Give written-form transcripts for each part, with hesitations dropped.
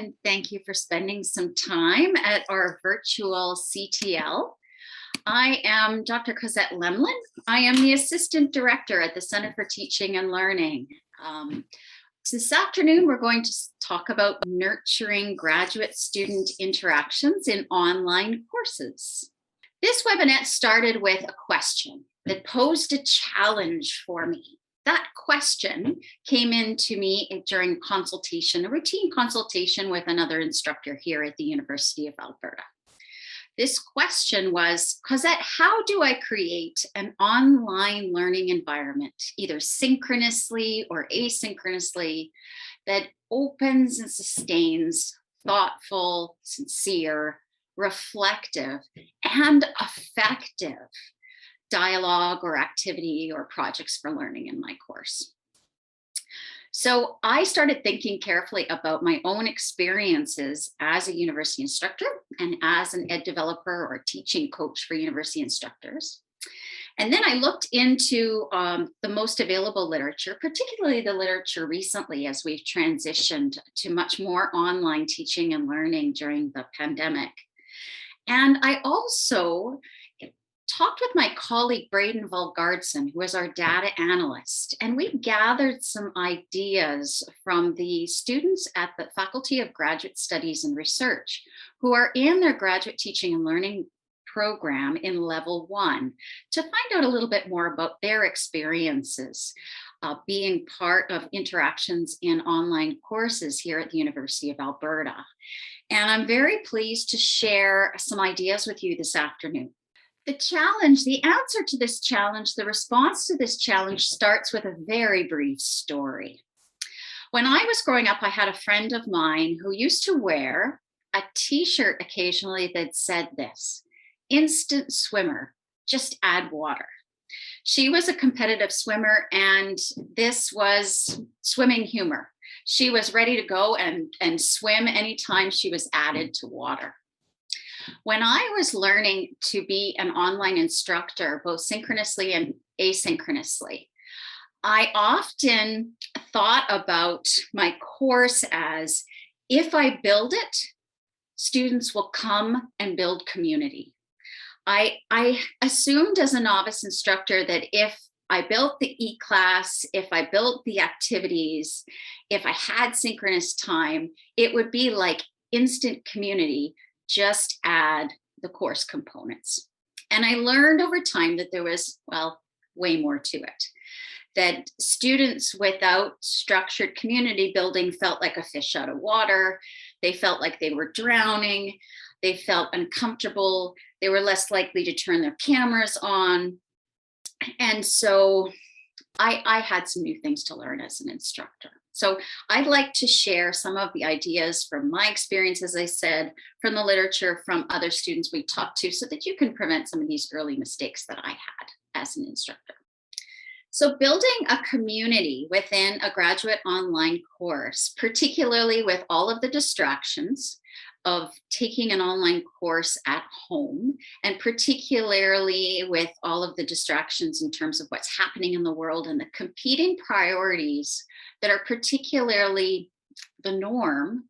and thank you for spending some time at our virtual CTL. I am Dr. Cosette Lemlin. I am the Assistant Director at the Center for Teaching and Learning. This afternoon, we're going to talk about nurturing graduate-student interactions in online courses. This webinar started with a question that posed a challenge for me. That question came into me during consultation, a routine consultation with another instructor here at the University of Alberta. This question was, Cosette, how do I create an online learning environment, either synchronously or asynchronously, that opens and sustains thoughtful, sincere, reflective, and effective dialogue or activity or projects for learning in my course? So I started thinking carefully about my own experiences as a university instructor and as an ed developer or teaching coach for university instructors. And then I looked into the most available literature, particularly the literature recently as we've transitioned to much more online teaching and learning during the pandemic. And I also talked with my colleague Braden Valgardson, who is our data analyst, and we gathered some ideas from the students at the Faculty of Graduate Studies and Research who are in their graduate teaching and learning program in level 1 to find out a little bit more about their experiences being part of interactions in online courses here at the University of Alberta. And I'm very pleased to share some ideas with you this afternoon. The challenge, the answer to this challenge, the response to this challenge starts with a very brief story. When I was growing up, I had a friend of mine who used to wear a t-shirt occasionally that said this: instant swimmer, just add water. She was a competitive swimmer, and this was swimming humor. She was ready to go and swim anytime she was added to water. When I was learning to be an online instructor, both synchronously and asynchronously, I often thought about my course as, if I build it, students will come and build community. I assumed as a novice instructor that if I built the e-class, if I built the activities, if I had synchronous time, it would be like instant community. Just add the course components. And I learned over time that there was, well, way more to it. That students without structured community building felt like a fish out of water. They felt like they were drowning. They felt uncomfortable. They were less likely to turn their cameras on. And so I had some new things to learn as an instructor. So I'd like to share some of the ideas from my experience, as I said, from the literature, from other students we talked to, so that you can prevent some of these early mistakes that I had as an instructor. So building a community within a graduate online course, particularly with all of the distractions of taking an online course at home, and particularly with all of the distractions in terms of what's happening in the world and the competing priorities that are particularly the norm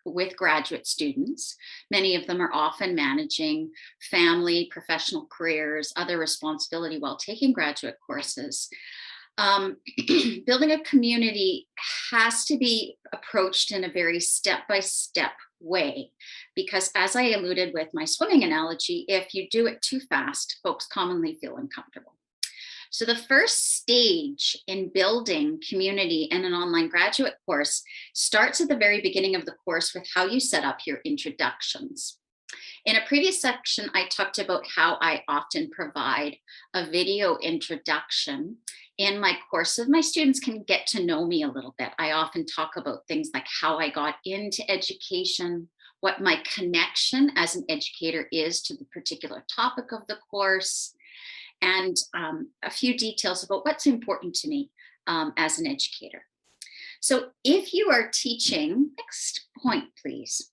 with graduate students. Many of them are often managing family, professional careers, other responsibility while taking graduate courses. Building a community has to be approached in a very step-by-step way, because as I alluded with my swimming analogy, if you do it too fast, folks commonly feel uncomfortable. So the first stage in building community in an online graduate course starts at the very beginning of the course with how you set up your introductions. In a previous section, I talked about how I often provide a video introduction in my course so my students can get to know me a little bit. I often talk about things like how I got into education, what my connection as an educator is to the particular topic of the course, and a few details about what's important to me as an educator. So if you are teaching, next point, please.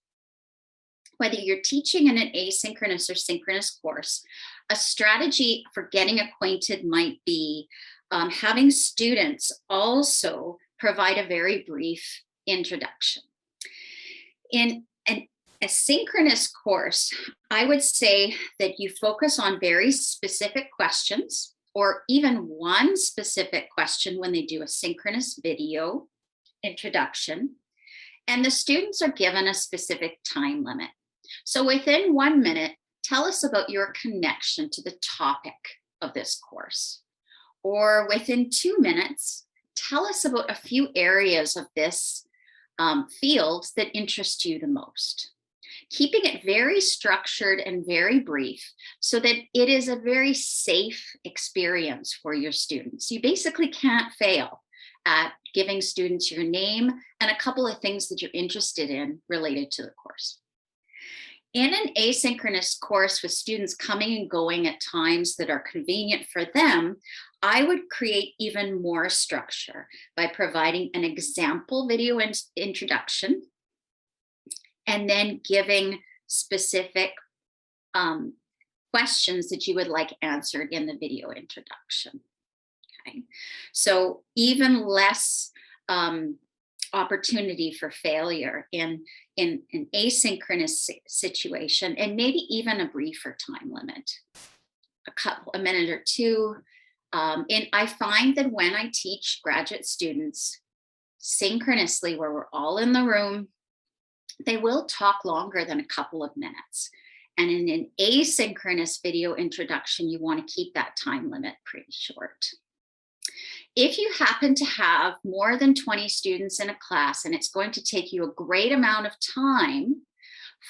Whether you're teaching in an asynchronous or synchronous course, a strategy for getting acquainted might be having students also provide a very brief introduction. In an asynchronous course, I would say that you focus on very specific questions or even one specific question when they do a synchronous video introduction, and the students are given a specific time limit. So within 1 minute, tell us about your connection to the topic of this course. Or within 2 minutes, tell us about a few areas of this field that interest you the most. Keeping it very structured and very brief so that it is a very safe experience for your students. You basically can't fail at giving students your name and a couple of things that you're interested in related to the course. In an asynchronous course with students coming and going at times that are convenient for them, I would create even more structure by providing an example video introduction and then giving specific questions that you would like answered in the video introduction. Okay, so even less opportunity for failure in an asynchronous situation, and maybe even a briefer time limit, a minute or two. And I find that when I teach graduate students synchronously, where we're all in the room, they will talk longer than a couple of minutes. And in an asynchronous video introduction, you want to keep that time limit pretty short. If you happen to have more than 20 students in a class and it's going to take you a great amount of time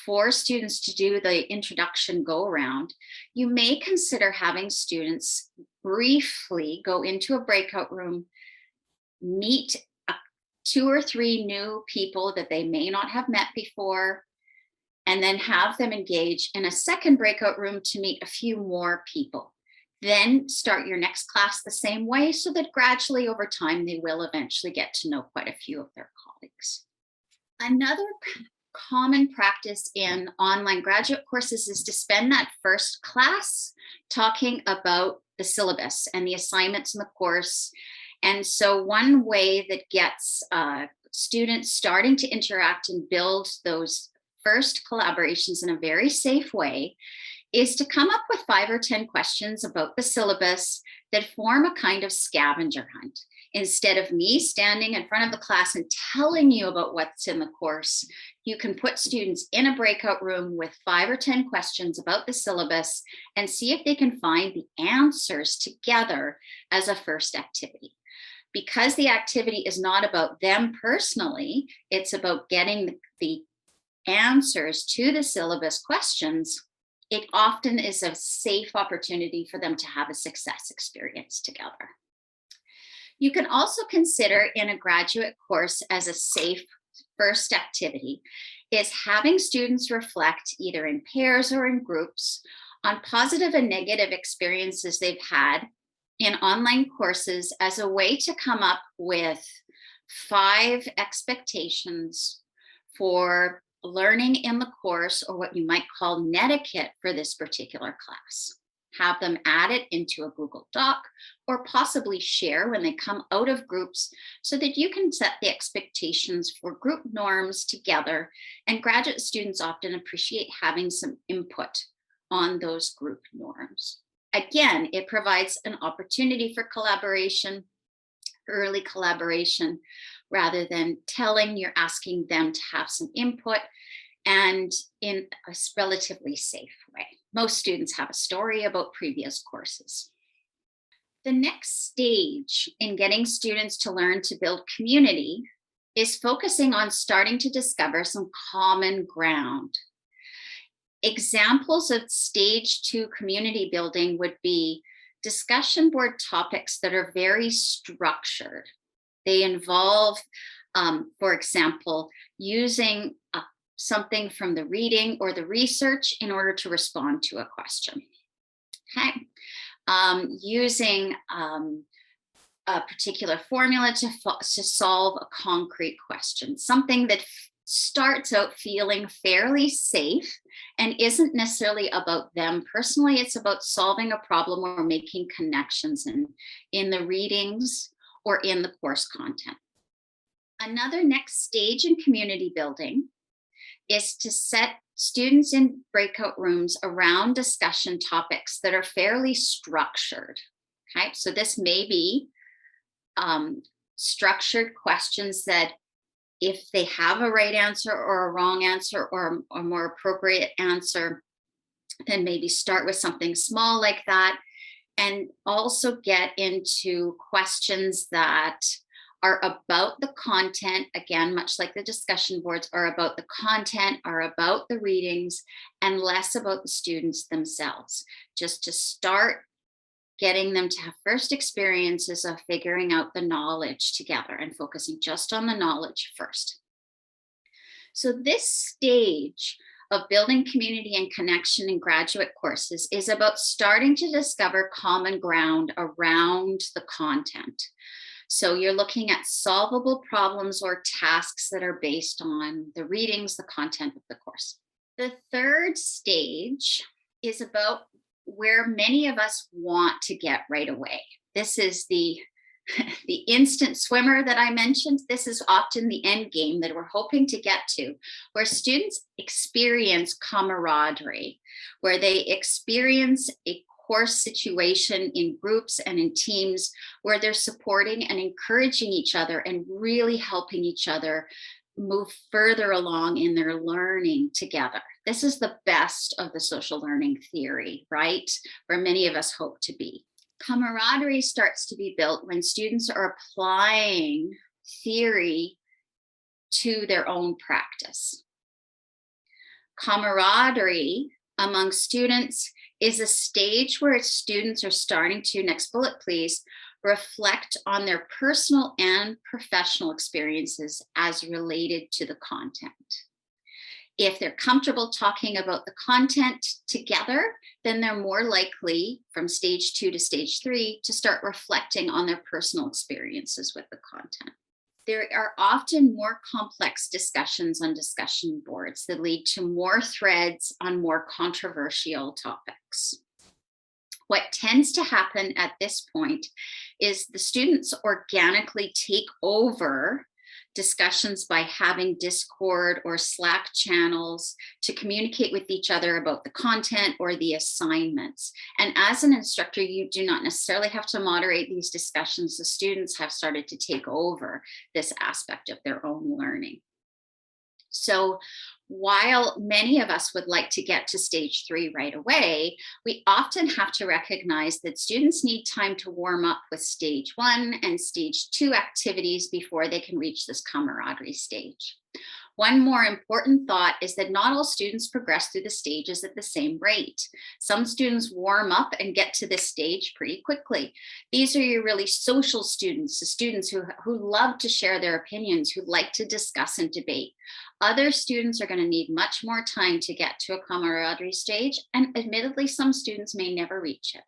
for students to do the introduction go around, you may consider having students briefly go into a breakout room, meet 2 or 3 new people that they may not have met before, and then have them engage in a second breakout room to meet a few more people. Then start your next class the same way so that gradually over time they will eventually get to know quite a few of their colleagues. Another common practice in online graduate courses is to spend that first class talking about the syllabus and the assignments in the course. And so one way that gets students starting to interact and build those first collaborations in a very safe way is to come up with 5 or 10 questions about the syllabus that form a kind of scavenger hunt. Instead of me standing in front of the class and telling you about what's in the course, you can put students in a breakout room with 5 or 10 questions about the syllabus and see if they can find the answers together as a first activity. Because the activity is not about them personally, it's about getting the answers to the syllabus questions. It often is a safe opportunity for them to have a success experience together. You can also consider in a graduate course as a safe first activity is having students reflect either in pairs or in groups on positive and negative experiences they've had in online courses as a way to come up with 5 expectations for learning in the course, or what you might call netiquette for this particular class. Have them add it into a Google Doc or possibly share when they come out of groups so that you can set the expectations for group norms together. And graduate students often appreciate having some input on those group norms. Again, it provides an opportunity for collaboration, early collaboration, rather than telling, you're asking them to have some input and in a relatively safe way. Most students have a story about previous courses. The next stage in getting students to learn to build community is focusing on starting to discover some common ground. Examples of stage 2 community building would be discussion board topics that are very structured. They involve, for example, using something from the reading or the research in order to respond to a question. Okay, using a particular formula to solve a concrete question, something that starts out feeling fairly safe and isn't necessarily about them personally. It's about solving a problem or making connections in the readings or in the course content. Another next stage in community building is to set students in breakout rooms around discussion topics that are fairly structured. Okay, so this may be structured questions that if they have a right answer or a wrong answer or a more appropriate answer, then maybe start with something small like that, and also get into questions that are about the content, again, much like the discussion boards, are about the content, are about the readings, and less about the students themselves, just to start getting them to have first experiences of figuring out the knowledge together and focusing just on the knowledge first. So this stage of building community and connection in graduate courses is about starting to discover common ground around the content. So you're looking at solvable problems or tasks that are based on the readings, the content of the course. The third stage is about where many of us want to get right away. This is the instant swimmer that I mentioned. This is often the end game that we're hoping to get to, where students experience camaraderie, where they experience a course situation in groups and in teams where they're supporting and encouraging each other and really helping each other move further along in their learning together. This is the best of the social learning theory, right? Where many of us hope to be. Camaraderie starts to be built when students are applying theory to their own practice. Camaraderie among students is a stage where students are starting to, next bullet please, reflect on their personal and professional experiences as related to the content. If they're comfortable talking about the content together, then they're more likely from stage 2 to stage 3 to start reflecting on their personal experiences with the content. There are often more complex discussions on discussion boards that lead to more threads on more controversial topics. What tends to happen at this point is the students organically take over discussions by having Discord or Slack channels to communicate with each other about the content or the assignments. And as an instructor, you do not necessarily have to moderate these discussions. The students have started to take over this aspect of their own learning. So while many of us would like to get to stage 3 right away, we often have to recognize that students need time to warm up with stage 1 and stage 2 activities before they can reach this camaraderie stage. One more important thought is that not all students progress through the stages at the same rate. Some students warm up and get to this stage pretty quickly. These are your really social students, the students who love to share their opinions, who like to discuss and debate. Other students are going to need much more time to get to a camaraderie stage, and admittedly, some students may never reach it.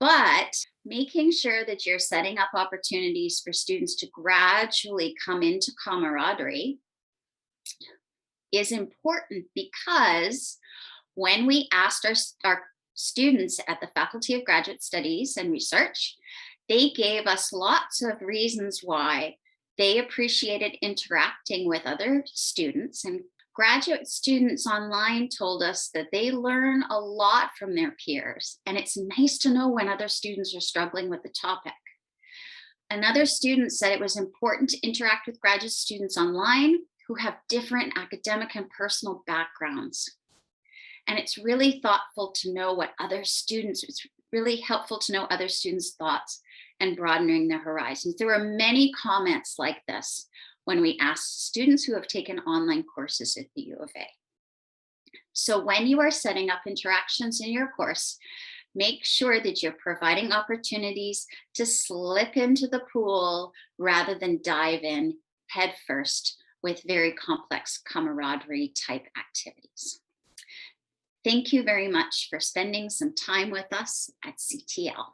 But making sure that you're setting up opportunities for students to gradually come into camaraderie is important, because when we asked our students at the Faculty of Graduate Studies and Research, they gave us lots of reasons why they appreciated interacting with other students. And graduate students online told us that they learn a lot from their peers, and it's nice to know when other students are struggling with the topic. Another student said it was important to interact with graduate students online who have different academic and personal backgrounds. And it's really thoughtful to know what other students, it's really helpful to know other students' thoughts and broadening their horizons. There were many comments like this when we asked students who have taken online courses at the U of A. So when you are setting up interactions in your course, make sure that you're providing opportunities to slip into the pool rather than dive in head first with very complex camaraderie type activities. Thank you very much for spending some time with us at CTL.